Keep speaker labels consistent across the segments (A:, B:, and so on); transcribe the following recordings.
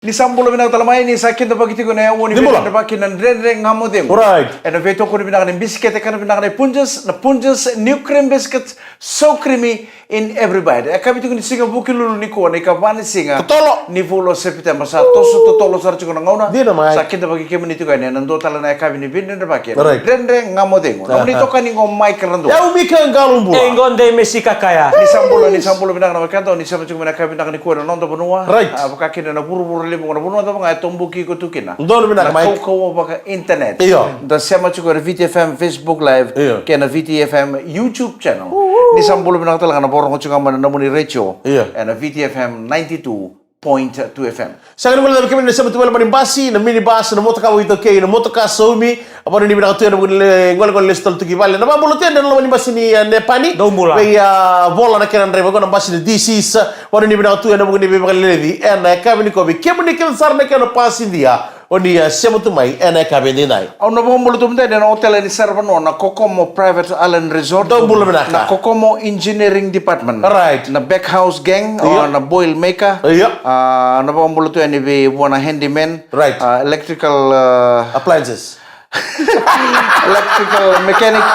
A: Ni sambulo binang talamay ni sakit na pagiti ko na yung ni binang napaki ng dren ngamo dem.
B: Right.
A: And veto ko ni binang ng biscuit kan binang ng punjas new cream biscuits so creamy in every bite. Kami tu ni singa buki lulu ni ko ni kapani singa.
B: Totolo.
A: Ni fulo September sa toso totolo sa ko ngauna.
B: Di na may.
A: Sakit na pagiti kami nito kan nando tala na kami ni binang napaki.
B: Right.
A: Dren ngamo dem. Namo nito kan ngo mic rando.
B: Ya umika ngalong bula.
C: Engonde Messi kakaya.
A: Ni sambulo binang na kanto ni sama cuma na kami ni ko na nondo benua.
B: Right.
A: Apakah na buru-buru limu na benua ta tumbuki ko tukina.
B: Dono binang
A: Na
B: mic.
A: kau baka internet.
B: Iyo.
A: Da siya machu ko VTFM Facebook Live.
B: Iyo.
A: Kaya na VTFM YouTube channel. Ni sambulo binang talaga na borong ko chunga man na muni ratio.
B: Iyo.
A: And VTFM 92.2 FM.
B: Sa kanila wala kami na sa betul basi na minibus na motoka wito kay na motoka somi apa ni binang tu na ngol listol tu gibale na mabulutin na lawan basi ni Nepani.
C: Dombula.
B: Kay bola na kiran rebo na basi ni DCs wala ni binang tu na mugni be bakal na kami ko bi kemuni kem sar na kano pasin dia. Oni siamo tu mai na kami ni nai.
A: Au na bombolo tumde na hotel ni Servano na Kokomo Private Island Resort.
B: Dombula binaka.
A: Na Kokomo Engineering Department.
B: Right.
A: Na Backhouse Gang
B: Iya.
A: na Boil Maker.
B: Iya.
A: Na bombolo tu ni be wana handyman.
B: Right.
A: Electrical
B: Appliances.
A: electrical mechanic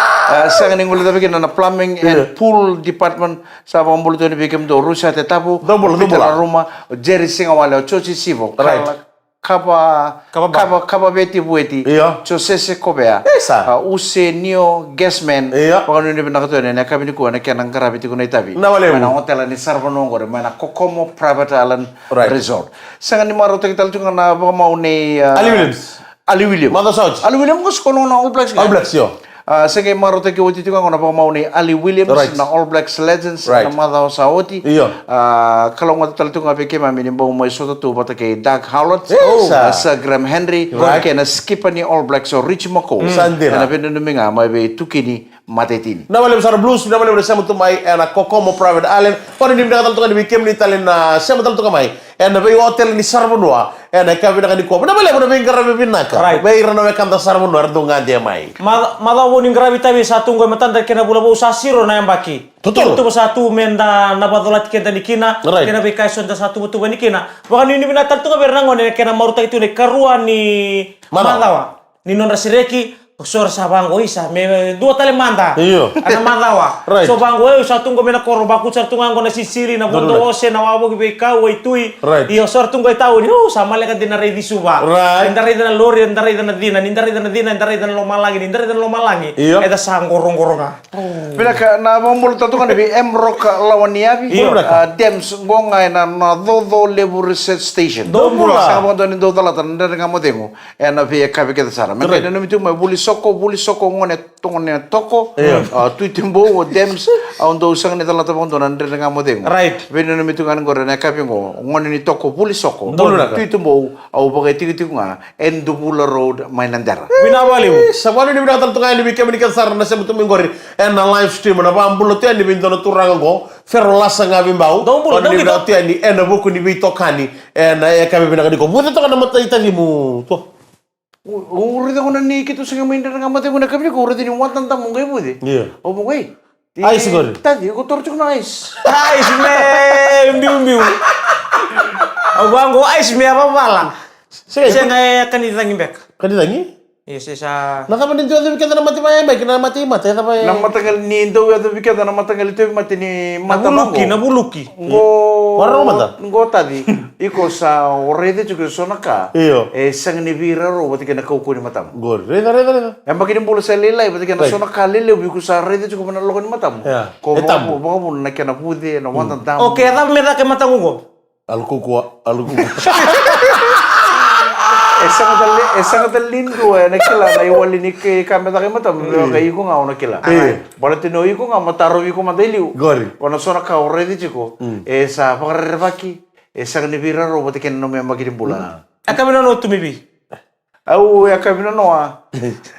A: sa nganing ulit tabi na plumbing and pool department sa bombolo tu ni be kem do Russia te tapu.
B: Dombolo.
A: Roma Jerry Singa wala chochi sivo.
B: Right.
A: Kaba beti bueti.
B: Iya.
A: Sese kobea.
B: Esa.
A: Use neo gasman.
B: Iya.
A: Pakano ni binakato na kami ni kuha na kaya nang karabiti ko na itabi.
B: Na wale mo.
A: Mana hotel ni Sarvanongore, mana Kokomo Private Island
B: Right.
A: Resort. Sa nga ni Maro kita tunga na baka mau ni
B: Ali Williams.
A: Ali Williams.
B: Mother South.
A: Ali Williams ko sekolah na All Blacks.
B: All Blacks yo.
A: Sa nga Maro kita uti tunga na baka mau ni Ali Williams
B: Right.
A: na All Blacks Legends
B: Right.
A: na Mother Saudi.
B: Iya.
A: Kalau nga tal tunga pe kema mini bau mai soto tu bata kay Doug Howlett.
B: Esa.
A: Sa Graham Henry.
B: Right.
A: Kaya na skip ni All Blacks so Rich McCall.
B: Sandira.
A: Na pinunduminga may be tukini matetini.
B: Na wale besar blues, na wale besar mutu mai na Kokomo Private Island. Pada ni binaka tal di bikem ni talin na siapa tal tuka mai. Na be hotel ni Sarvanua. Na ka binaka ni ko. Na wale mo bin karabe binaka.
C: Right.
B: Be irana we kanta Sarvanua ardo ngade mai.
C: Mada woning gravi tabi satu ngoi matanda kena bula bau sasiro na yang baki.
B: Betul.
C: Itu satu menda na badolat kena ni kina.
B: Right.
C: Kena be kaison da satu betu ni kina. Bahkan ini binatal tu bernangon kena maruta itu ni karua ni Madawa. Ni non rasireki. Sor sabango isa me dua tali manda.
B: Iyo.
C: Ana Madawa.
B: Right.
C: So bango satu ngoi mena koro baku sar tungang na sisiri na bondo ose na wabo gibe ka tui.
B: Right.
C: Iyo sor tunggoy tahu ni sama leka dina ready suba.
B: Right.
C: Indari dina lori, indari dina dina, indari dina lomalangi, indari dina lomalangi.
B: Iya.
C: Eta sang gorong-goronga.
A: Pinaka na bombolo tatu kan bi Emrock lawan niabi.
B: Iya.
A: Dems ngonga na Dodo Lebu Research Station.
B: Dombula.
A: Sa mo ni Dodo la tan ndere ngamo dengo. Na bi kabe kete sara. Me kene no mitu ma buli soko ngone tongone toko. Tuitimbo o Dems ondo sang ni tala tabondo na ndere ngamo dengo.
C: Right.
A: Bino no mitu kan gore na kabe ngo ngone ni toko buli soko.
B: Dombula.
A: Tuitimbo au bagai tiki-tiki nga Endubula Road Mainandera.
C: Winawali.
B: Sabano ni binaka tal tuka ni bikem ni kasar na siapa tu mingori. Na live stream na ba ambulo tu ni bintono turang ngo. Ferro lasa ngabi mbau.
C: Dombula,
B: Ni binaka tu ni na buku ni bitokani. Na kami binaka ni ko. Buta to kana mata italimu. To.
A: Urida ko na ni kito sa ngamin na ngamate mo na kami ko urida ni watan ta mong gayo di.
B: Iya.
A: O mong gay.
B: Ice siguro.
A: Tadi ko torchok na ice.
C: Ais me, umbiu. Abango ais me apa malang.
B: Sige.
C: Saya ngaya kan ditangin bek.
B: Kadi tangi?
C: Yes, sa.
B: Nakapanin tu ada bikin na mati maya baik na mati mati apa ya?
A: Na matagal ni indo ya to bikada na matagal ito mati ni mata mango.
C: Nabuluki.
A: Ngo
B: mata?
A: Ngo tadi iko sa orede juga sonaka.
B: Iyo.
A: Sang ni vira ro bati kana kauko ni matam.
B: Gor. Reda.
A: Yang bagian bola sa lelai bati kana sonaka lele biku sa rede juga manalo ni matam.
B: Ya.
A: Ko
B: Etam.
A: mo na kana pude na watan tam.
C: Oke, tapi mereka ke mata ngugo.
B: Alkuku.
A: Esa nga lindo nakila na iwali ni kami taki matam kay ko nga nakila. Bala tinoy ko nga mataro ko madaliw.
B: Gori.
A: Wana sona ka already chiko. Esa pakarervaki. Esa ni vira ro bote ken no me magirin bula.
C: Aka mina no tumibi.
A: Au ya kami no a.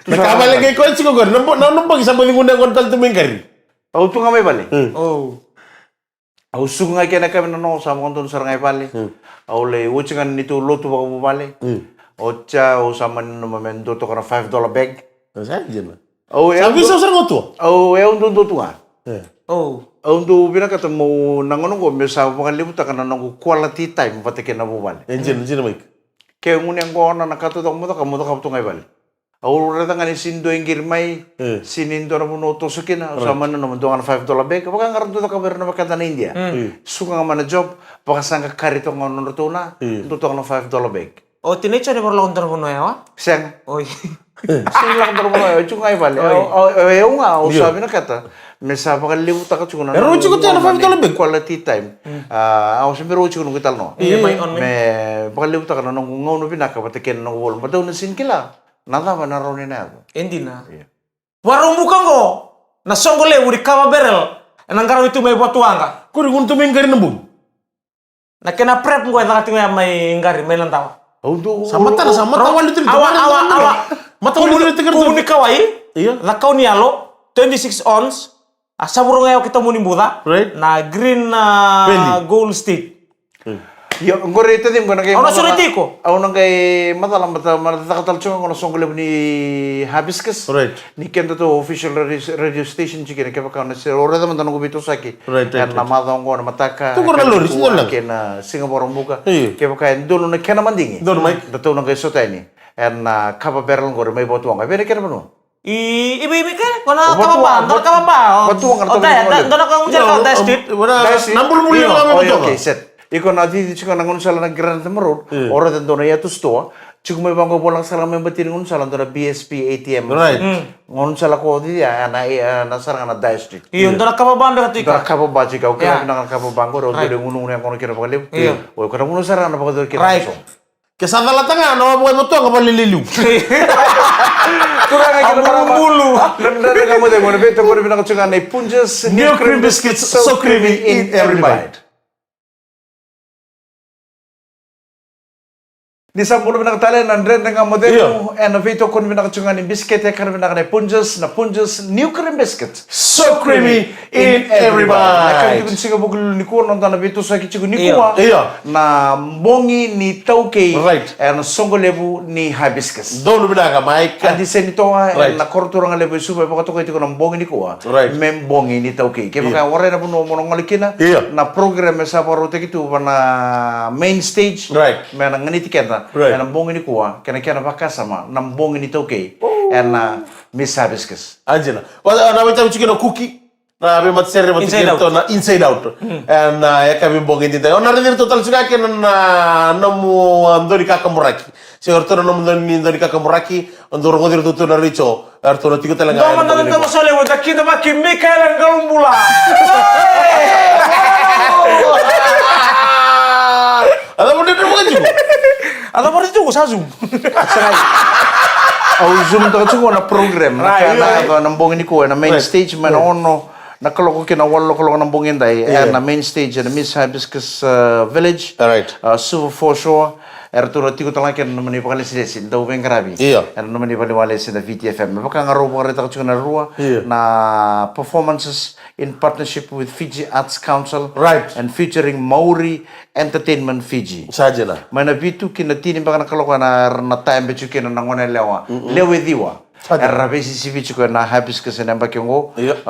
B: Nakabalik kay ko chiko gor. Nang pag isang buling unang kontal tumingkari.
A: Au tu nga may bali.
C: Oh.
A: Au sunga kena kami no sa mo ton sarangay bali. Au le wuchingan nito lotu ba ko bali. Ocha o sama no momento to kana $5 bag.
B: Saja lah.
A: Oh,
B: Sabi sa usar ngoto.
A: Oh, é um do tua.
C: Oh.
A: Untuk binaka mo nangonongo me sa pangalimutan ka na nang quality time patike na bubal.
B: Enjin Mike.
A: Kaya ngunyang ko na nakatutong mo ka tungay bal. Aurora tanga ni sindo yung girmay, sinindo na mo tusukin na sama na naman doon $5 bag. Baka nga rin ka meron na makanta na India. Suka nga man na job, baka saan ka karito nga nunuto na, tutong ng $5 bag.
C: Oh, tinitsa ni Barlong Tarbo no yawa?
A: Siyang,
C: Oy.
A: siyang lang taro mo na, chungay bal. Ayaw nga, sabi na kata, may sabi ka limutan ka chungo na.
B: Pero chungo tayo na $5 bag.
A: Quality time. Ako sabi ro chungo nung kital no.
C: Iya, may on me.
A: May baka limutan ka na nung ngaw no binaka, patikin ng wall. Madaw na sin kila. Nada ba na rin na ako?
C: Hindi na. Warung muka ko, nasonggole uri kama berel. Enang karo itu may batuanga.
B: Kuri kung tumingkari na bug.
C: Nakina prep ko nakatingay may ngari may lantaw.
B: Sama tawa litri.
C: Awa.
B: Mata wali litri kan.
C: Kuni kawai.
B: Iya.
C: Lakaw ni alo 26 ons. Asaburo ngayo kita muni buda.
B: Right.
C: Na green
B: Bendy.
C: gold stick.
A: Yo, ngore ito din ko na kay.
C: Ano suriti ko?
A: Ako nang kay matalang matakatal chunga ko na songkole ni Hibiscus.
B: Right.
A: Ni kento to official radio station chikin kaya baka na si ora naman tanong ko bito saki.
B: Right.
A: Yan na matang ko na mataka.
B: Tunggu na lori, sinyo lang.
A: Kaya na Singapore ang buka.
B: Iya.
A: Kaya baka doon na kaya naman dingi.
B: Doon, Mike.
A: Dato nang kay sotay ni. And kapa berlang ko may botuang. Kaya kaya naman no.
C: Ibu-ibu kan, kono kapapa, kono kapapa.
A: Batuang
C: Oh, daya, doon ako ngunjal ka, daya street.
B: Nambul muli lang kami
A: Okay, set. Iko na di chika nangun sala na grand marot. Ora den dona ya tusto. Chiku may bango bolang sala may batin ngun sala dona BSP ATM.
B: Right.
A: Ngun sala ko di ya na sarang na Dice Street.
C: Iyo, doon kapapa ang bekat
A: Dona
C: ika.
A: kapo ba chika okay
C: Yeah.
A: na kapo bango ro dole ngunung yang kono kira pakalip.
C: Iya.
A: O kono ngunung sarang na pakador kira.
C: Right.
B: Kesana latanga, no bukan betul kapal liliu.
A: Kurang aja
C: Ang bulu.
A: Nanda kamu deh mau beto mau bilang chunga na punjas
B: New cream biscuits, so creamy in every bite.
A: Di sampul binang talen nandren dengan modelo and vito kon binang chunga ni biscuit ya karena binang na punjas new cream biscuit.
B: So creamy in every
A: Nakam
B: bite.
A: tikun singa bugul ni ko nanda na vito sa kichiku ni kuwa.
B: Iya.
A: Na bongi ni tauke
B: Right.
A: and songo lebu ni hibiscus.
B: Donu binaga, Mike.
A: Andi senito
B: Right.
A: na korturang lebu suba pakato ko ng bongi ni kuwa.
B: Right.
A: Mem bongi ni tauke. Kaya baka wala na puno mo nang malikina.
B: Iya.
A: Na program sa parote kitu na main stage.
B: Right.
A: May nang nganiti kenta.
B: Right.
A: And ang bongi ni kuwa kaya kaya baka sama nang bongi ni tauke. And Miss Hibiscus.
B: Anjena. Wala na kita bikin cookie. Na abi mat serre mat
C: Inside out.
B: na inside out. And ya kami bongin dito. On narin total suka ken na namu andori kakamuraki. Si orto na namu andori kakamuraki, andoro ngodir tutu na richo. Arto na tigo talaga.
C: Doon man naman sole mo, kita makin Mikael ang galumbula.
B: Ada mo dito mo juga.
C: Ano pa rin ko sa Zoom?
A: Au zoom to chungo na program
B: Right,
A: na ka nang bongi ni kuwa na main stage man ono nakaloko kina wallo ko nang bongin dai and na main stage na Miss Hibiscus Village.
B: Alright.
A: Super foreshore. Erturo tiko talang ken naman ipakali sidesin daw ben grabe.
B: Iya.
A: Er naman ipaliwala sa VTFM. Baka nga ruwa rin ako na ruwa
B: Iya.
A: na performances in partnership with Fiji Arts Council.
B: Right.
A: And featuring Maori Entertainment Fiji.
B: Saja na.
A: Mana vitu kina tini baka nakaloka na time betu kina nangone lewa. Lewe diwa. Rabe si vitu na Hibiscus na bakyongo.
B: Iya.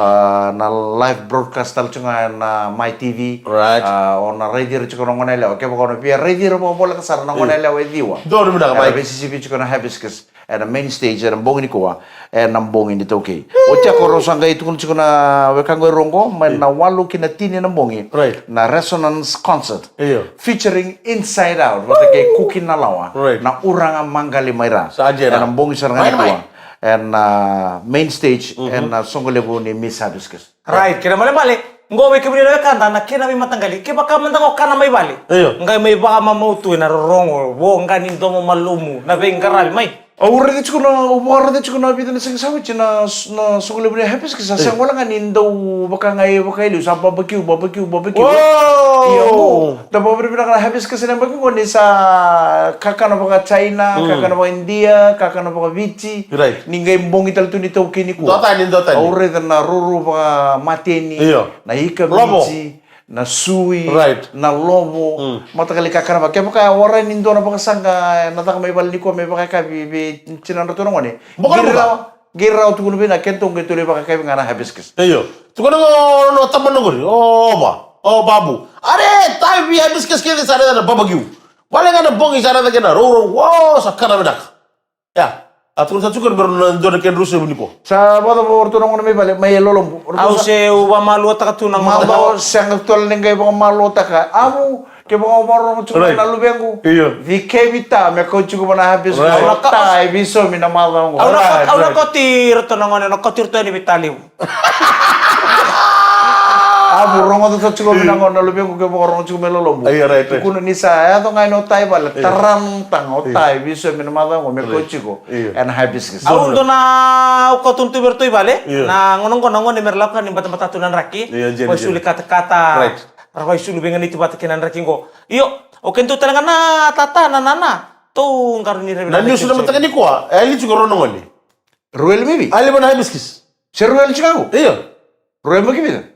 A: Na live broadcast tal chunga na My TV.
B: Right.
A: O na radio chunga nangone lewa. Kaya baka na pia radio mo bola kasar nangone lewa diwa.
B: Donu binaga, Mike.
A: Rabe si vitu na Hibiscus. And main stage and bongin ko and ang bongin dito okay. O tiya ko rosanga ito kung chiko na wekango rongo man na walo kina tini ng bongin.
B: Right.
A: Na resonance concert.
B: Iya.
A: Featuring Inside Out, wata kay Cookie Nalawa,
B: Right.
A: na urang ang Manggali Mayra.
B: Saja na.
A: And ang bongi sa
B: May-
A: nga kuwa. And main stage, and songolebo ni Miss Hibiscus.
C: Right, kira mali-bali. Ngowe kami nila kanta na kina may matanggali. Kaya baka mantango ka na may bali.
B: Iyo.
C: Ngay may baka mamautu na rongo. Wo nga nindo mo malumu. Na beng karabi may.
A: Ora de chiko na bitan sa sawi na songolebo ni Hibiscus. Sa wala nga nindo baka ngay lu sa barbecue. Iya mo. Dapat berbeda dengan Hibiscus na bagi ko ni sa kakana baka China, kakana baka India, kakana baka Vichy.
B: Right.
A: Ninggay mbong ital tu nito kini ko.
B: Dotani.
A: Aure na ruru baka mateni.
B: Iyo.
A: Na hika
B: Lobo.
A: Vichy. Na sui,
B: Right.
A: na lobo, matakali kakana ba. Kaya baka wara nindo na baka sangka, nataka may balik ko, may baka kabi, chinan na tunong ni.
B: Bukan, bukan.
A: Gira tu kuno bina kentong gitu le baka kayak ngana hibiscus.
B: Iyo. Tu kono no taman ngori. Oh ba. Oh babu. Are tapi hibiscus kiri sana ada babagiu. Paling ada bongi sana ada kena roro. Wow sakana bedak. Ya. Atau sa cukur baru nandor ken rusu bunipo.
A: Sa bata po orto nang may bale may lolom.
C: Au se uba maluota ka tunang
A: Mama sang tol nengay baka malota ka. Amo ke baka marong cukup
B: Right.
A: na lubengu.
B: Iyo.
A: Di kevita me ko cukup na hibiscus.
B: Right.
A: Tai biso minamada ko.
C: Au na kotir to nang ono kotir to ni bitaliw.
A: Abu rongo to cukup minangon na lubengu ke baka rongo cukup melolom.
B: Iya, right.
A: Kuno ni sa ato ngay no tai bala tarang tang o tai biso minamada ko me ko cukup.
B: Iya.
A: And hibiscus.
C: Au do na ko tuntu bertoy bale
B: Iya.
C: na ngonong konong ni merlakan ni bata-bata tunan raki.
B: Iya, jen,
C: Ko
B: jen.
C: suli kata-kata.
B: Right.
C: Arwai sulu bengan itu bata kenan raki ko. Iyo, o kento talaga na tata na nana. To karon ni
B: Na niyo sudah matanga ni kwa. Ali cukur rono ngoni.
A: Ruel maybe.
B: Ali mana hibiscus.
A: Si Ruel Chicago.
B: Iyo.
A: Ruel mo kibita.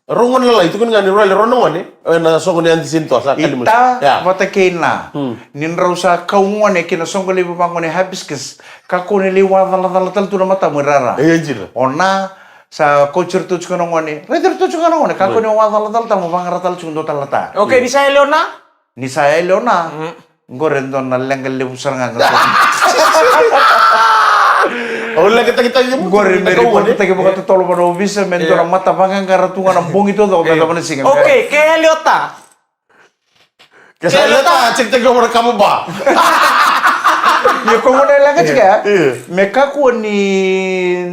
B: Rongon lala itu kan ngani rono rono ngoni. Na songo ni anti sinto sa kalimus.
A: Ita
B: Ya.
A: bata kena. Ninraw sa kaungone kinasong libu bangone hibiscus. Kakone liwa dala tal tu na mata murara.
B: Iya jir.
A: Ona sa coacher tu chukano ngone. Rider tu chukano ngone. Kakone wa dala tal mo bangara tal chundo talata.
C: Oke, di saya Leona.
A: Ni saya leona. Gorendo na lengal libu saranga.
B: Ola kita yung
A: Gore meri ko kita ke buka tolo pada bisa mentora mata bangang karatungan ang bong itu do kata mana sing.
C: Oke, ke Leota.
B: Kesalahan ta cek ko mara kamu ba.
A: Yo kung na lang ka.
B: Iya.
A: Meka ko ni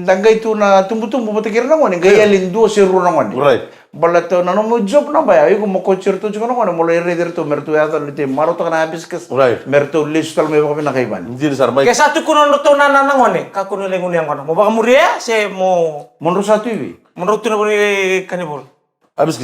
A: dangay tu na tumbu-tumbu batikir na ngone gaya lindo si ru na ngone.
B: Right.
A: Balato na no mo job na ba ay ko mo coacher tu chukano ngone mo le reader tu mertu ya to lite maro to kana hibiscus.
B: Right.
A: Mertu listal me ko pinakaiban.
B: Jir sar mai.
C: Ke satu kuno to na nangone. Ka kuno lengun yang kono. Mo baka muria se mo
A: Monro satu ibi.
C: menurut tu na buni kanibol.
B: Habis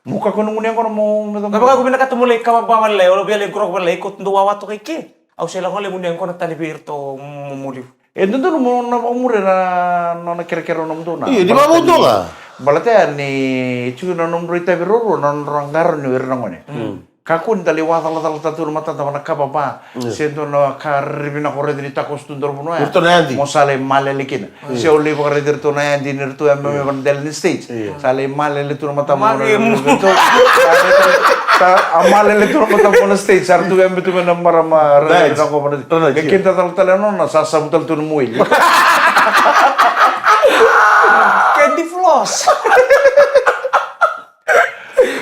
A: Muka ko nung ko mo medong.
C: Kapag ako binakato mo le kababaman le o biya le kurok le ikot ndo wawato kay ke. Au se lang le mun yang kono tali birto mumuli.
A: Endo tu mo na umure na kira-kira nom tu na.
B: Iya, di bawah tu lah.
A: Balate ni chu na nom rita biroro na rangar ni wirna ngone. Kakun tali wa tala tu mata ta na kapa pa. Sento na karibina kore ni ta kostundor puno ya.
B: Urto na yandi.
A: Mo sale male likin. Se oli ba redir to na yandi ni to am me van del ni stage. Sale male le tu mata mo. Ta amale le tu mata mo stage sar tu am tu na marama redir ko pa. Kekinta tal no na sasabutal tu muil.
C: Candy floss.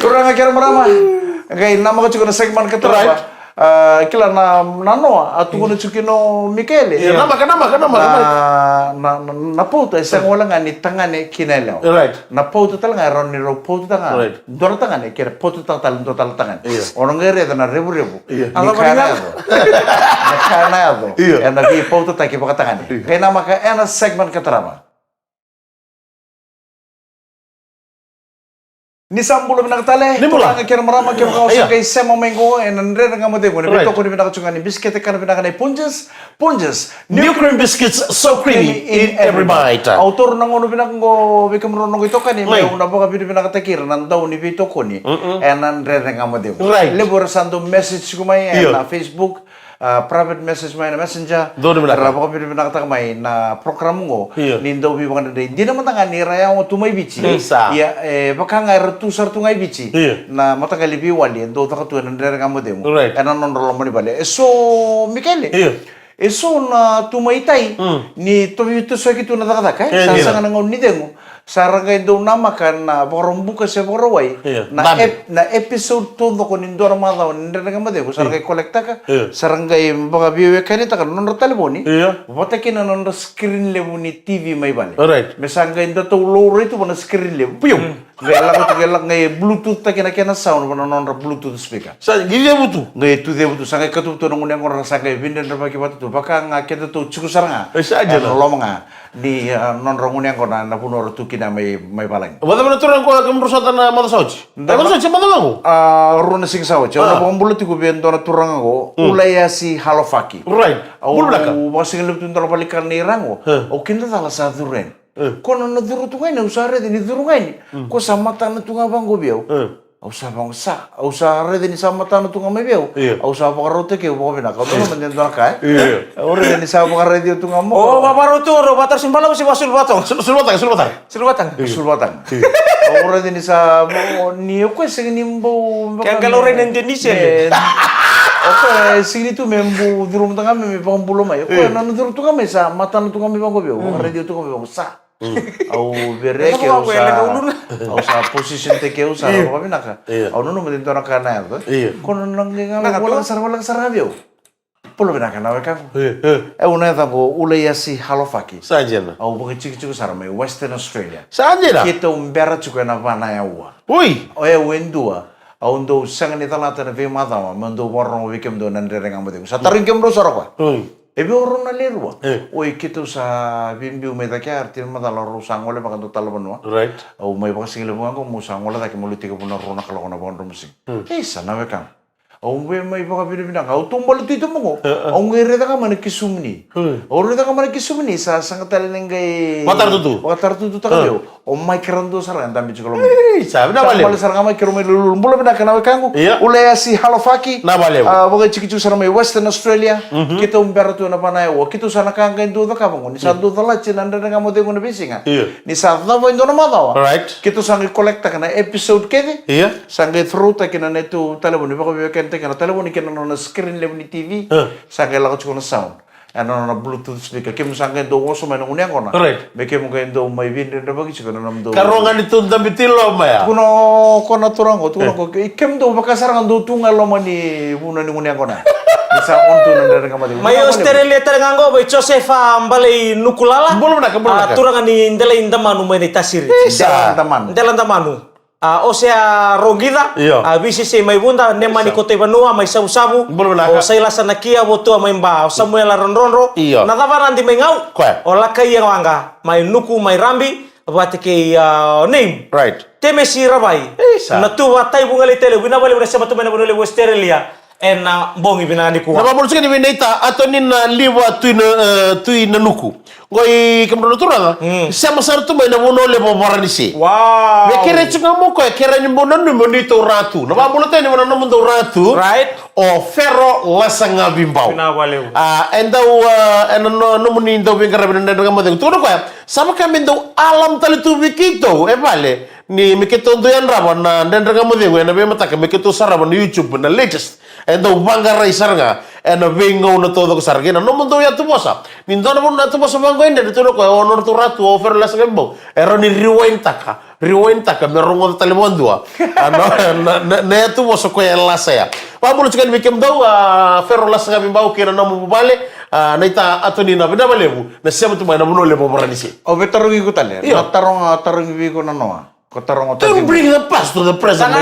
A: Kurang akhir marama. Kay nama ko na segment ka
B: Right.
A: kila na nano at kuno chukino Michele.
B: Iya, nama.
A: Na pauta isang wala nga ni tangane kinelaw.
B: Right.
A: Na pauta talaga ron ni ro pauta tanga.
B: Right.
A: Dora tangane kira pauta tal total tangan.
B: Iya.
A: Ono ngere na rebu.
B: Iya.
A: Ni kanado. Ni kanado.
B: Iya.
A: Ena ki pauta ta ki pakatangane. Kay nama ka ena segment ka trama. Ni sambulo binakatale.
B: Ni mula.
A: Ang kira marama kira ko
B: Iya.
A: sa kay sema mengo en re nga mo de mo.
B: Right.
A: Bito ko ni binakatsungan ni biscuit ka na binakanay punjes.
B: New cream biscuits so creamy in every bite.
A: Autor ng uno binakang bikam ronong ito kani
B: May.
A: may una ba ka binakatakir nan daw ni bito ko ni. En an re nga mo de.
B: Right.
A: Libor sando message ko may
B: Iya.
A: na Facebook. Private message may na messenger.
B: Doon na binaka.
A: Rabo ko binakatak may na program ko.
B: Iya.
A: Nindo bi mga day. Di naman tanga ni raya mo tumay bici.
B: Isa.
A: Ya baka nga ratu sar tungay bici.
B: Iya.
A: Na matagali bi wali do ta katuan nan re nga mo de mo.
B: Right.
A: Enan non rolo mo ni bale. So Michele.
B: Iya.
A: Eso na tumaitay ni tumito sa kitu na takataka.
B: Iya, iya.
A: Sasa nga nang ni dengo. Sarangay do nama kan na borong buka sa boraway.
B: Iya.
A: Na
B: Dami.
A: na episode todo ko nindora madaw nindra nga made ko sarangay kolekta ka.
B: Iya.
A: Sarangay baka biwe kanita kan non talboni.
B: Iya.
A: Wata kina non screen level ni TV may bale.
B: Alright.
A: Mesangay da to low rate mo na screen level. Puyong. Gaya ko gaya ngay Bluetooth ta kina kina sound mo non Bluetooth speaker.
B: Sa gidi butu.
A: Ngay tu de butu sangay katup to nung unyang ko rasangay binden ra baki batu tu baka nga kita tu cukup saranga.
B: Isa aja na.
A: Lom nga di non rong unyang ko na puno tu kina may balang.
B: Wala mo na turang ko ang rusata na mata sauci. Mata sauci mata lango.
A: Runa sing sawo. Chona bong bulut ko bento na turang ako. Ulaya si Halofaki.
B: Right. Bul belaka.
A: Basing lep tun tala balikan ni rango. O kinda tala sa duren. Kono na duru tungay na usare din duru ngay. Ko sa mata na tunga bang gobiyaw. Ausa bang sa, ausa rede ni sama tanu tu ngame beu. Ausa apa karote ke bawa bina kau tu menden tu nakai. Ore ni sa apa rede tu ngamo.
C: Oh, babaru tu ro batar simbalau si basul batong.
B: Sul batang.
A: Sul batang. Ore ni sa ni aku sing ni mbo.
C: Kan kalau orang Indonesia.
A: Oke, sini tu membu durum tengah me bang bulo mai. Oke, nanu durum tu ngame sa, mata tu ngame bang beu. Rede tu ngame bang sa. Au bere ke usa position te ke usa apa binaka au nono meden tora kana ya kono nang ngala wala sar bio polo binaka na ka una ta bo ule yasi halofaki
B: Sajena.
A: au bo chiki sar me Western Australia
B: Sajena.
A: kita umbera chuko na vana ya ua
B: Ui.
A: o e wendua au ndo sanga ni talata na ve madama mando warro wekem do nan renga mode sa tarin kem do sorokwa
B: Ui.
A: Ebe orang na lerua. Oi kita sa bimbiu meda ke arti madala ro sangole baka to talo banua.
B: Right.
A: Au mai baka singile bunga ko mo sangole ta ke mo litika puna ro na kala kona bon rumsing. Esa na wekan. Au we mai baka bina au tumbal tu itu mo. Au ngere ta ka mana kisumni. Au re ta ka mana kisumni sa sangatal nengai.
B: Matar tutu.
A: Matar tutu ta ka yo. O mai kerando saran tambi chikolo.
B: Sabe na
A: Bale
B: valeu.
A: saranga mai kero mai lulu mbola bina kana wekan ko. Ule si halofaki.
B: Na valeu.
A: Baka chiki sarang mai Western Australia. Kita umbera tu na panai o kita sana kanga indo ta kabang ni sa do la china ndana ngamo de ngone bisinga ni sa na vo indo na madawa
B: Right.
A: kita sangi kolekta kana episode kede
B: Iya.
A: sangi through ta kina netu telefoni bako be kente kana telefoni kina na screen level ni TV sangi la ko na sound ana na bluetooth speaker kim sangi do woso mai ngone ngona
B: Right.
A: be kem ngai do mai vin de bagi chikana nam do
B: Karongan itu dambitilo maya.
A: kuno kona turango tuno ko ikem do bakasarang do tunga lo mani buna ni ngone ngona bisa on tu nanda ngama de
C: Mai Australia terengango bai Josefa mbale nukulala.
B: Belum nak.
C: Turanga ni ndela indamanu mai ni tasiri.
A: teman
C: Ndela indamanu. Osea rogida.
B: Iya.
C: Bisi se mai bunda nemani kote banua mai sabu-sabu.
B: Belum nak.
C: O sai lasana kia botua mai mba. Samuel ronronro.
B: Iya.
C: Nadava nandi mai ngau.
B: Kue.
C: O lakai yang wanga. Mai nuku mai rambi. Bate ke name.
B: Right.
C: Teme si rabai.
B: Isa.
C: Na tu watai bunga le tele. Wina bale berasa batu mana bunga le Australia. Na bongi bina ni kuwa.
B: Napa boleh sekali benda atau ni na liwa tu na nuku. Goi kemudian turang. Sama sar tu main bono le bawaran isi.
C: Wow.
B: Bekere cunga mo ko kera ni bono ni bono itu ratu. Napa boleh tanya mana nama tu ratu.
C: Right.
B: O ferro lasanga bimbau.
C: Bina waleu.
B: Endau no muni endau bingkar benda dengan mo tu ko ya. Sama kami endau alam tali tu bikito. Vale. Ni mikito tu yang rawan na dengan mo deu na be mata ke mikito sarawan YouTube na latest. Então bangga raisar nga ena bingo na todo ko sargena no mundo ya tubosa nindo na na tubosa bango ende de todo ko honor tu ratu offer las gembo ero ni rewind taka me rongo talibon dua ano na tubosa ko la saya pa bulu chikan bikem do ferro las ngabi bau kira no mu bale na ita atoni na bina balebu na siya tu mai na muno le bomoranisi
A: o betarungi ko tale na tarungi bi ko na noa ko tarungo
B: don't bring the past to the present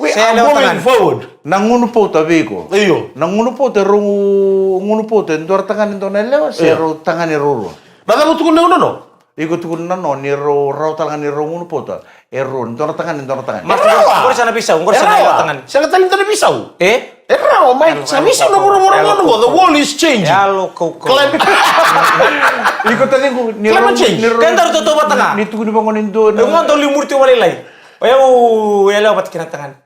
C: We
B: are moving forward.
A: Nangunu po tabi ko.
B: Iyo.
A: Nangunu po te rungu ngunu po te ndor tangan ndo nelewa sero tangan ni roro.
B: Nada mo tukun no.
A: Iko tukun na no ni ro raw tangan ni ro ngunu po ta. Ero ndor tangan.
C: Mas ngor sana pisau, ngor sana tangan.
B: Saya kata lintar pisau.
C: Era
B: o mai sa bisa no the wall is changing.
C: Ya lo kau.
A: Iko tadi ko ni
B: Climate change.
C: Kan taruh tutup batanga.
A: Ni tukun bangon indo.
C: Ngon to limurti wala lai. Ayo, ya lewat kena tangan.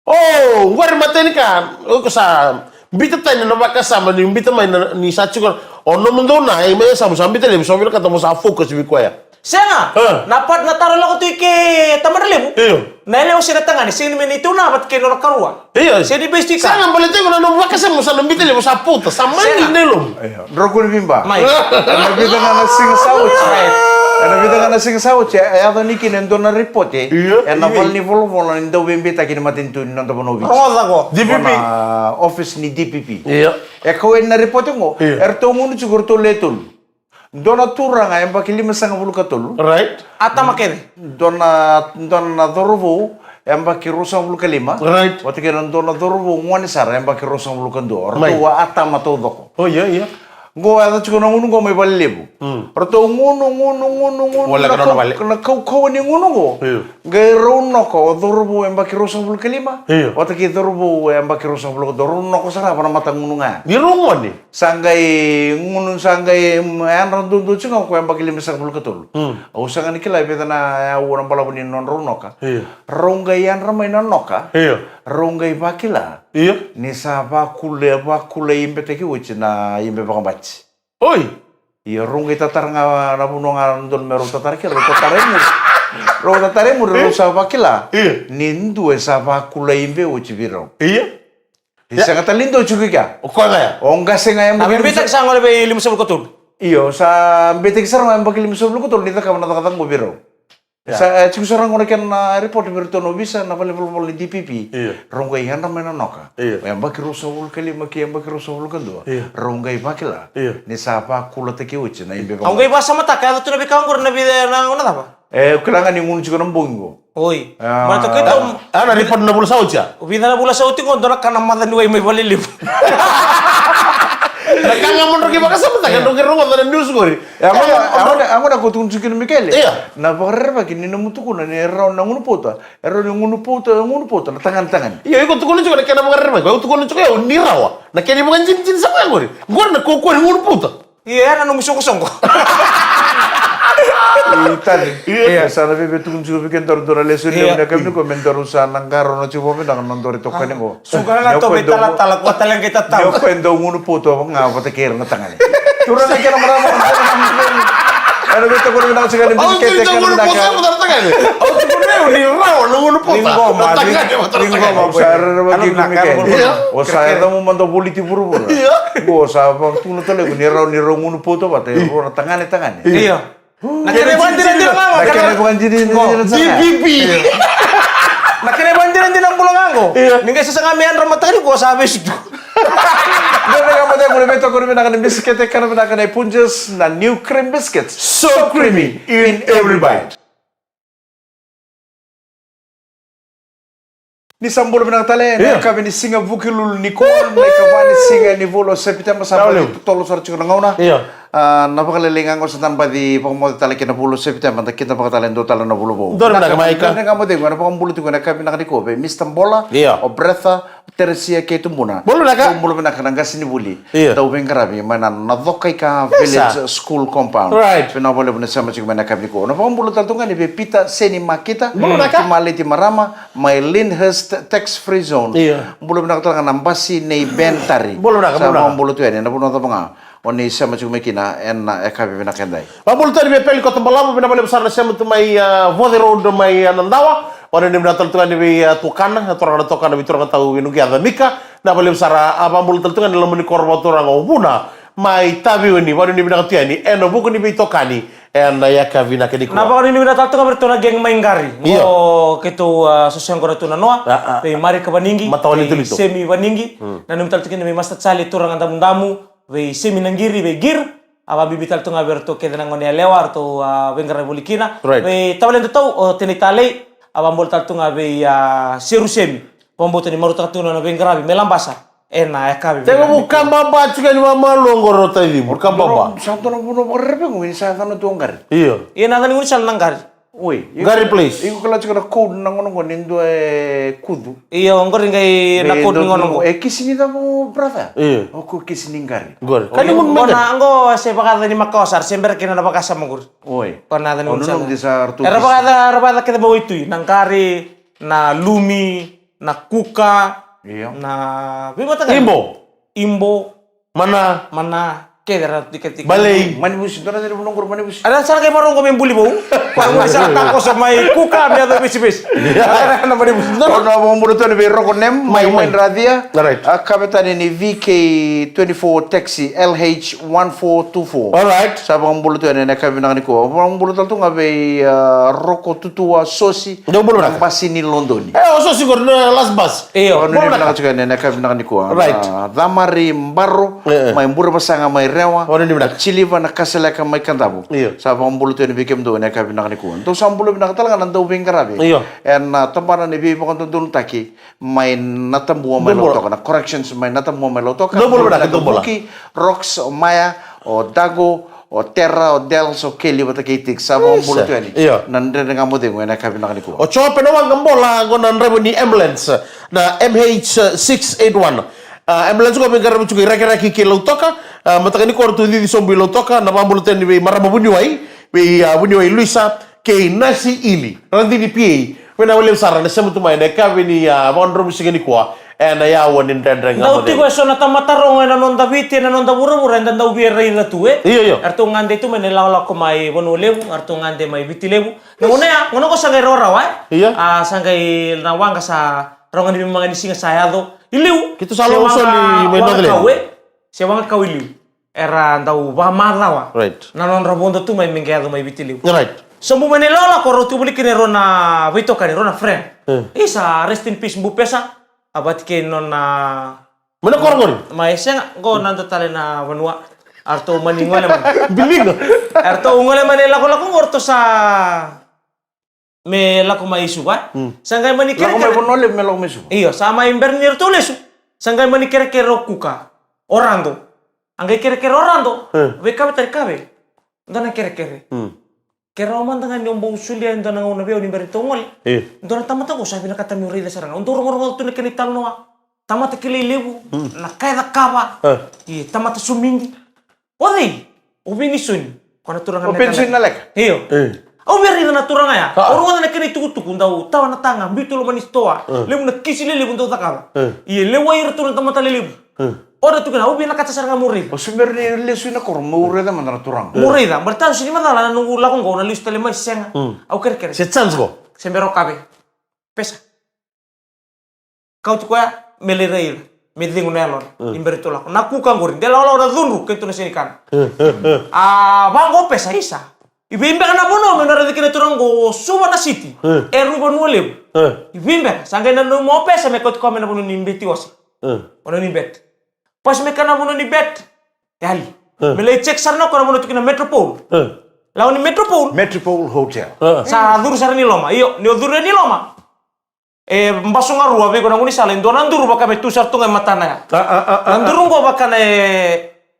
B: Oh, war mateni kan. O sa bita tanya no baka sama ni bita mai ni sa chukon. Ono mundo na ai mai sa musambi tele so bila kata mo sa focus bi ko ya.
C: Senga. Napat na taro lang to ke taman lebu.
B: Iyo.
C: Na lewo sina tangan ni sini men itu na bat ke no karua.
B: Iyo.
C: Sini besti ka.
B: Sa ngambale tengo no baka sa mo sa bita le mo sa puta. Sa mandi nelom.
A: Rokul bimba.
C: Mai.
A: Nabita nga na sing sauch. Nabita nga na sing sauch. Aya ni kinendo na report eh. Na val ni volvo na ndo bimbita kin matintu no to bonovi.
C: Rosa ko.
B: DPP.
A: Office ni DPP.
B: Iya.
A: Eko en na report mo. Erto ngunu chugur to letul. Dona turanga yang baki 550 katol.
B: Right.
C: Ata makere.
A: Dona dorvo yang baki 250 kalima.
B: Right.
A: Waktu kira dona dorvo ngwani sara yang baki 250 kando. Ortua ata matodoko.
B: Oh iya.
A: Go ada chuko na ngunu go may balibu. Rato ngunu.
B: Wala ka na balik.
A: Na kau ni ngunu go. Gay rono ko dorbo embaki rosa bul kelima. Wata ki dorbo embaki rosa bul dorono ko sana para mata ngunu nga.
B: Di rungo ni.
A: Sanggay ngunu sanggay an randu chuko ko embaki lima sa bul ketul. Au sangan kila beta na orang pala punin non rono ka. Ronggay an ramai nonoka. Ronggay bakila.
B: Iya.
A: Ni saba kule imbe teki uci na imbe bakambaci.
B: Oi.
A: Iya ronggay tatar nga nabuno nga ndon mero tatar kira ro tataremur ro saba kila.
B: Iya.
A: Nindu e saba kule imbe uci biro.
B: Iya.
A: Isa kata lindo cuki kya.
B: O ko nga.
A: Onga senga yang
C: Tapi betak sa ngole be 50 kotul.
A: Iyo sa betek sarang yang bakil misoblo ko tol nita ka natakatang mo biro. Sa cukup sarang orang kan report beritono bisa na level di DPP. Ronggay han ramai noka. Yang bakir rusawul kali maki yang bakir rusawul kedua. Ronggay bakila. Ni sapa kula teki uci na imbe.
C: Ang gay basa mata kaya tu nabi kanggur nabi na una apa?
A: Kailangan yung ngunci ko ng bongo.
C: Oi. Mana tu kita
B: Ana report na bulu sauja.
C: ubina na bula sa uting kondo na kanang mata niway may balilib.
B: Nakanga mo rin baka sa mata kan dong rungo na news ko ri.
A: Ako na kutunjukin Mikele.
B: Iya.
A: Na pakareba kini namutu ko na ni raw na ngunu pota na tangan.
B: Iya, iko tukulo juga nakena mo rin ba. Tukulo juga yo ni rawa. Nakeni mo kan jin sa ko ri. Gor na ko ngunu puta.
C: Iya, ano misukosong ko.
A: Iya, sana bebe tunjuk bikin tor lesun na kami ko mentor sa nanggaro na chupo mi nang nandori to kani ko.
C: Suka na to betala talak wata lang kita tahu.
A: Yo kwendo ngunu puto nga patakir na tangan. Turun na kaya maramo. Ano beto ko na sa kanin biskete kan na ka.
B: Oh, tukulo ni rawa na ngunu puta.
A: Linggo ma sar na bagi kumike. O sa eda mo mando politi puru. Go sa pag tuno tole ni raw ngunu puto bate ro na tangane.
C: Iya. Nakene bandiran din ang
A: Nakene bukan jadi
B: DPP.
C: Nakene bandiran din ang pulang ako. Ningkay sa ngamihan ramatay ko sabi siya.
A: Dito nga mo tayo beto ko rin na biscuit kan na kanay punches na new cream biscuits. So creamy in every bite. Ni sambol binang tale, kami ni singa bukilul Nicole, ni kami singa ni volo September sampai tolo sor cikuna ngauna. Napakalilingan ko sa tanpa di pangmo tale kina bulo September, kita pakatalen do tala na bulo bo.
B: Doon na kamaika.
A: Doon na kamo de, na pangbulo tuko na kami nakadiko be, Mr. Mbola, o Bretha, Teresia Ketumbuna.
B: Bulo na ka?
A: Bulo binang kanang gasini buli.
B: Iya.
A: Daw ben karabi, mana nadokay ka village school compound.
B: Right.
A: Pinabole bune sama cikuna na kami ko. Na pangbulo taltungan ni be Pita Seni Makita,
B: Bulo na ka?
A: Timali Timarama, may Lyndhurst tax-free zone.
B: Iya.
A: Belum nak tahu kan basi nei bentari.
B: Belum nak, belum nak.
A: Sama bulu tu ni, na puno tahu nga. Oni sama cuma kina en ekabi bina kendai.
B: Babul tadi be pel ko tambalama bina bale besar na siya to may vode road may nandawa. Wana ni bina taltungan ni be tukana, torang na tukana biturang tahu inugi ada mika. Na bale besar abambul taltungan ni lamuni korba torang ubuna. May tabi ni wana ni bina katiani eno buku ni be tokani. En ya kavina kedi ko.
C: Napa ni bina talto ka bertona geng maingari. Mo ketu sosial ko na noa. Pe mari ka baningi.
B: Matawali tulito.
C: Semi baningi. Na num talto kini may masta tsali turang andamu we semi nangiri we gir. Aba bibital to nga berto keda ngone lewar to wengara bulikina. We tawalen to o tenitale aba mbol talto nga we seru semi. Pomboto ni maruta tuna na wengara melambasa. Ena ekabi.
B: Tengo bukan baba juga ni mama longgoro tadi, bukan baba.
A: Santo na puno berapa ngini sa tano tu anggar.
B: Iya.
C: Iya nada ni urusan nanggar.
A: Oi.
B: Gari place.
A: Iku kala cakap code nang ngono nindo kudu.
C: Iya ongkor ngay nakod ni ngono.
A: Kisini tamu brother.
B: Iya.
A: Aku kisini ngari.
B: Gor.
C: Kani mun mena anggo se bakada ni makosar sember kina na bakasa magur.
A: Oi.
C: Kona ada ni
A: Nung di sa artu.
C: Era bakada kita bawa itu nangkari na lumi na kuka.
A: Iya.
C: Na bima tanga. Imbo.
B: Mana?
C: Kedera tiket-tiket.
B: Balay.
A: Manibus itu ada bunong kur manibus.
C: Ada sana kayak marong kami buli bau. Kalau bisa tako sama kuka dia tuh bis. Ada nama manibus.
A: Kalau mau bulu tu ni berok nem, main radia.
B: Alright.
A: Kabetan ini VK24 taxi LH1424.
B: Alright.
A: Sabang bulu tu ni nak kami nak ni ko. Abang bulu tu ngabe roko tutua sosi.
B: Jauh bulu nak.
A: Pasi ni London.
B: Oso siguro na last bus.
C: Iyo.
A: Ano ni nak cakap ni nak kami nak ni ko.
B: Right.
A: Damari mbaro, main buru pasang main rewa.
B: Oh, ni benak.
A: Chili va na kasela ka mai kandabu.
B: Iyo.
A: Sa pambulo tu ni bikem do na ka binak ni kuan. Tu sambulo binak talaga nando bingkarabi.
B: Iyo.
A: En tambara ni bi pakon dun taki mai natambu mai loto kana corrections mai natambu mai loto ka.
B: Dun bola, dun bola.
A: Rocks o Maya o Dago o Terra o Dels o Kelly bata kitik sa pambulo tu ni.
B: Iyo.
A: Nandre nga mo dingo na ka binak ni kuan.
B: O chope na wang gambola gonan rebo ni ambulance na MH681. Ambulance ko bengkar mo chuki raki kilo toka matakani ko tu di sombi lo toka na pambulo ten ni marama bunyuai bunyuai Luisa ke nasi ili randi di pi wena wale sara na samu tumai na ka ni wandro musigani kwa na ya wonin tendreng
C: Dau tigo so na tamatarong na nonda viti na nonda bura-bura na dau biara ira tu
B: Iyo.
C: Arto ngande tu menelaw ko mai wono lewu arto ngande mai viti lewu. Ngone ya ngono ko sangai rora wa.
B: Iya.
C: Sangai nawanga sa rongan di mga singa sayado. Iliu.
B: Kita selalu usul di Menodle.
C: Siya wanga kaw iliu. Era dau ba malawa.
B: Right.
C: Na non rabondo tu mai mengado mai viti lewu.
B: Right.
C: Sambu menelaw ko rotu buli kini rona vito kani rona friend. Isa rest in peace bu pesa. Abat ke non na
B: Mana korong
C: mai senga go nando tale na wanua arto maningole man
B: biling
C: arto ungole man lako orto sa me lako mai suwa sangai mani
A: Lako mai
C: kere
A: bonole melok mesu.
C: iyo sama imbernir tulesu sangai mani kere kuka orando angai kere orando we kabe tari kabe ndana kere kera oman dengan nyombo usulia ndana ngona beo ni berito ngol ndana tamata ko sabi na kata mi rida saranga ndoro ngoro tu ne kenital noa tamata kili lebu na kaida kaba tamata sumingi odi ubini sun kona turanga
A: O pension na lek.
C: iyo au beri na turanga ya oro ngona keni tuku ndau tawa na tanga bitu lo manistoa lebu na kisi lebu ndau takaba lewa ir tu tamata lebu ora tu kana ubi na kata saranga murid
A: O sumber ni lesu na kor mure da mandara turang.
C: Murida, bertahu sini mana nunggu lakon kau na lista lima senga. Au kere.
B: se chance go
C: Sembero kabe. Pesa. Kau tu kaya melereir. Medingu nelon. Imberi tu lakon. Naku kanggurin. Dia lawan dulu kentu na sini kan. Banggo pesa isa. Ibimbe kana bono menara dikene turang go suba na city. Eru bonu lebu. Ibimbe sangai na mo pesa me kot kau mena bono nimbeti wasi. Bono nimbet. Pas mereka na bono nimbet. Yali. Melai cek sarna ko na bono tukina metropole. Lawan ni metropole.
A: Metropole Hotel.
C: Sa dur sar ni loma. Iyo, ni dur ni loma. Mbasong arua be ko na nguni salen donan dur baka metu sartu ngai matana ya. Nandurung ko baka na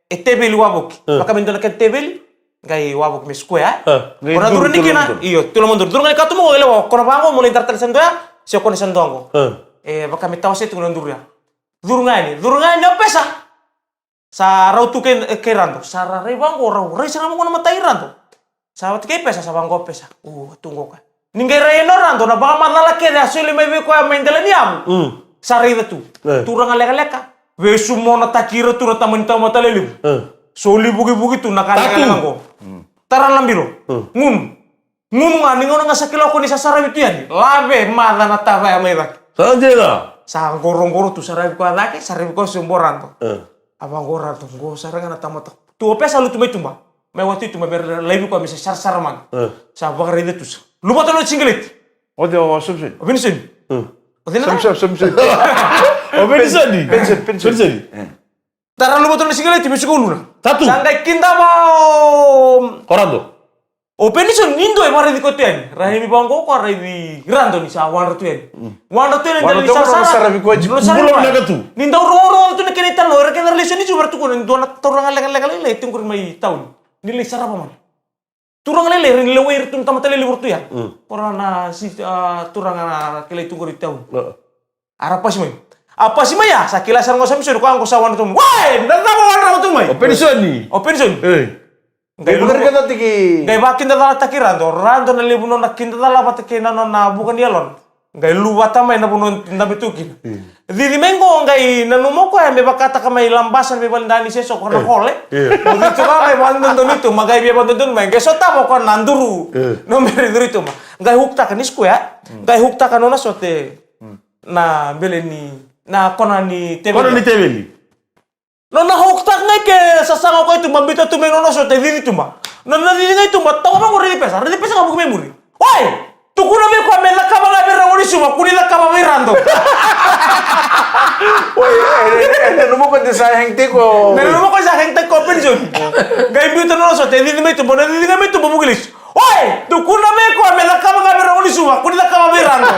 C: tebeli wabok. Baka mendona ke tebeli. Ngai wabok me square. Ora dur ni kina. Iyo, tulo mundur. Dur ngai katu mo elewa. Ko na bango mo lintar sendo ya. Sio ko ni sendongo. Baka metaw se tungan dur ya. Dur ngai ni pesa. Sa rautu ke rando. Sa raibango rau. Rai saramo ko na matai rando. Sabat ke pesa sa banggo pesa. Tunggu ka. Ningai reno rando na baka madala ke da sili mai ko main dala niam. Sari tu. Turang aleka. We sumo na takira tu na taman ta matalelu. Soli bugi tu nakala ko. Taran lambiro. Ngum ngani ngono nga sakilo ko ni sa sarabi tu yan. Labe mada na tava ya mai bak.
B: sanje na
C: Sa gorong-goro tu sarabi ko adake, sarabi ko sumboranto. Abang goranto, go saranga na tamata. Tu pesa lu tu mai tumba. Mai waktu itu ber lebi ko misa sar-saraman. Sa bakar ide tu. Lu botolo singelit.
A: O de o subsin.
C: Vinsin. Odina.
A: Subsin.
B: o pensani
A: Pension.
C: Tara lu botolo singelit mi suguluna.
B: Tatu.
C: Sangai kinda bao.
B: korando
C: O pension nindo e mari di koten. Rahi mi bangko ko rahi di grando ni sa wan rotuen. Wan rotuen
A: Wan
C: dari
A: rotuen
C: sa
A: sarabi ko ji.
B: Belum naga tu.
C: Nindo ro tu ne kenita no re kenar lesion ni super tu ko ndo na torang legal le tingkur mai taun. Nilai sarapa man. Turang lele rin lewer tu tamat lele urtu ya. Porana si turang na kele tungkur taun. Ara pas mai. Apa sih maya? Sakila sarang ngosam suruh ko angko sawan tu. Wah, ndak mo wan tu mai.
B: o pensani
C: O pension.
A: Gay bener ka tiki.
C: Gay bakin dala takirando, rando na libuno na kinda dala batake na bukan yalon. Gay luwata may na bunon na bitukin. Di mengo gay nanumo ko me bakata ka may lambasan me bandani seso ko na kole. O dito ka may bandon don ito, magay be bandon don may. Gay sota mo ko nanduru. No meri dito ma. Gay hukta ka nisko ya. Gay hukta ka no na sote na beleni na kona ni tebeli. No nahuktak ngay ke sasama ko itu mambita tu menono so te diri tuma. No na diri ngay tuma tawa mo ri pesa ka mo memori. Wai, tu kuna me ko me la ka ba la berra ni suma kunila kamamirando.
A: Woi, nemu ko sa hengti ko.
C: Nanu ko sa hengte ko pension. Gai biuto no so te di me to bona di me to bomugilis. Oi, tu kuna me ko me la kama ngamira ni suma kunila kamamirando.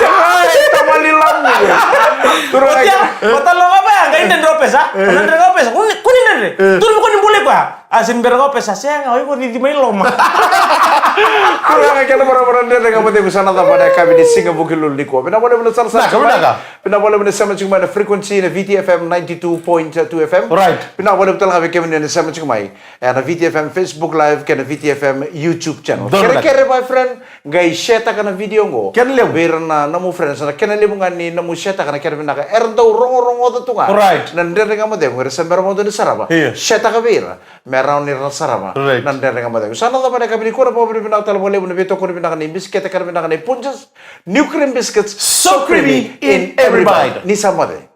A: Ay, tamalilang mo. Turun
C: Otia, kota lo apa ya? Gai den ropes ha? Nan den ropes. Kunin nere. Turun ko ni boleh pa. Asin beropes saya ngai ko di mai loma.
A: Kurang aja orang-orang dia dengan penting sana pada kami di Singapura di ko. Pina boleh benar salah
B: Nah, kami dah.
A: Pina boleh benar sama cuma frekuensi na VTFM 92.2 FM.
B: Right.
A: Pina boleh betul kami kami ni sama cuma na VTFM Facebook Live kena VTFM YouTube channel. Kira-kira my friend, gai share ta kana video ngo.
B: Kena lemu.
A: Berna namu friends na kena lemu ngani namu share ta kana kira bina ka erdo rongo-rongo tu tunga.
B: Right.
A: Nan dia dengan modem ngere sember mo ni saraba.
B: Iya.
A: Share ta ka bira. Merau ni saraba.
B: Right.
A: Nan dia dengan modem. Sana pada kami ni ko na po bina tal boleh bina beto ko bina kana biscuit ka bina kana punches. New cream biscuits so creamy in every bite. Ni sama de.